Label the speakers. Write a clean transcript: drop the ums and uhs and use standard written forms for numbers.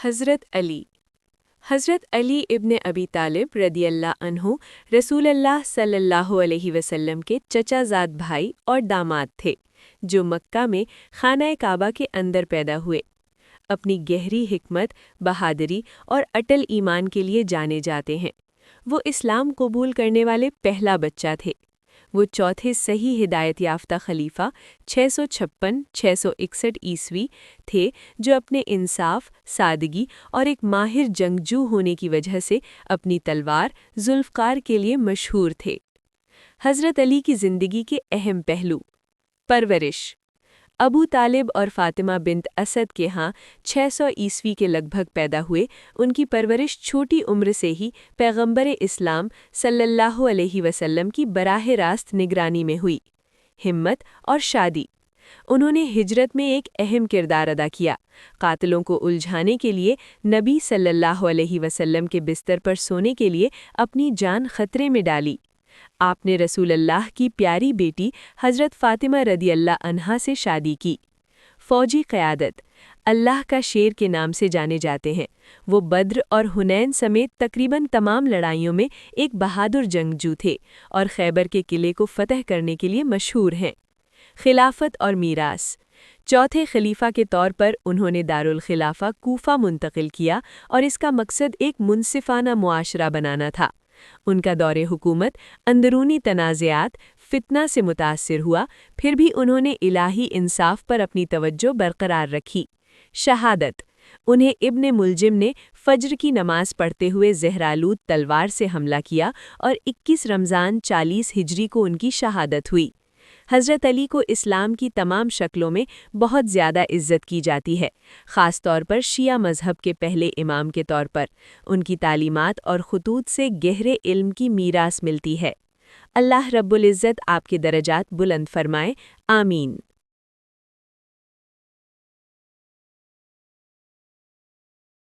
Speaker 1: حضرت علی ابن ابی طالب رضی اللہ عنہ رسول اللہ صلی اللہ علیہ وسلم کے چچا زاد بھائی اور داماد تھے، جو مکہ میں خانہ کعبہ کے اندر پیدا ہوئے۔ اپنی گہری حکمت، بہادری اور اٹل ایمان کے لیے جانے جاتے ہیں۔ وہ اسلام قبول کرنے والے پہلا بچہ تھے۔ وہ چوتھے صحیح ہدایت یافتہ خلیفہ 656–661 عیسوی تھے، جو اپنے انصاف، سادگی اور ایک ماہر جنگجو ہونے کی وجہ سے اپنی تلوار ذوالفقار کے لیے مشہور تھے۔ حضرت علی کی زندگی کے اہم پہلو: پرورش۔ ابو طالب اور فاطمہ بنت اسد کے ہاں 600 عیسوی کے لگ بھگ پیدا ہوئے۔ ان کی پرورش چھوٹی عمر سے ہی پیغمبر اسلام صلی اللہ علیہ وسلم کی براہ راست نگرانی میں ہوئی۔ ہمت اور شادی۔ انہوں نے ہجرت میں ایک اہم کردار ادا کیا۔ قاتلوں کو الجھانے کے لیے نبی صلی اللہ علیہ وسلم کے بستر پر سونے کے لیے اپنی جان خطرے میں ڈالی۔ آپ نے رسول اللہ کی پیاری بیٹی حضرت فاطمہ رضی اللہ عنہا سے شادی کی۔ فوجی قیادت۔ اللہ کا شیر کے نام سے جانے جاتے ہیں۔ وہ بدر اور حنین سمیت تقریباً تمام لڑائیوں میں ایک بہادر جنگجو تھے اور خیبر کے قلعے کو فتح کرنے کے لیے مشہور ہیں۔ خلافت اور میراث۔ چوتھے خلیفہ کے طور پر انہوں نے دارالخلافہ کوفہ منتقل کیا اور اس کا مقصد ایک منصفانہ معاشرہ بنانا تھا۔ ان کا دور حکومت اندرونی تنازعات، فتنہ سے متاثر ہوا، پھر بھی انہوں نے الہی انصاف پر اپنی توجہ برقرار رکھی۔ شہادت۔ انہیں ابن ملجم نے فجر کی نماز پڑھتے ہوئے زہرآلود تلوار سے حملہ کیا اور 21 رمضان 40 ہجری کو ان کی شہادت ہوئی۔ حضرت علی کو اسلام کی تمام شکلوں میں بہت زیادہ عزت کی جاتی ہے، خاص طور پر شیعہ مذہب کے پہلے امام کے طور پر۔ ان کی تعلیمات اور خطوط سے گہرے علم کی میراث ملتی ہے۔ اللہ رب العزت آپ کے درجات بلند فرمائے، آمین۔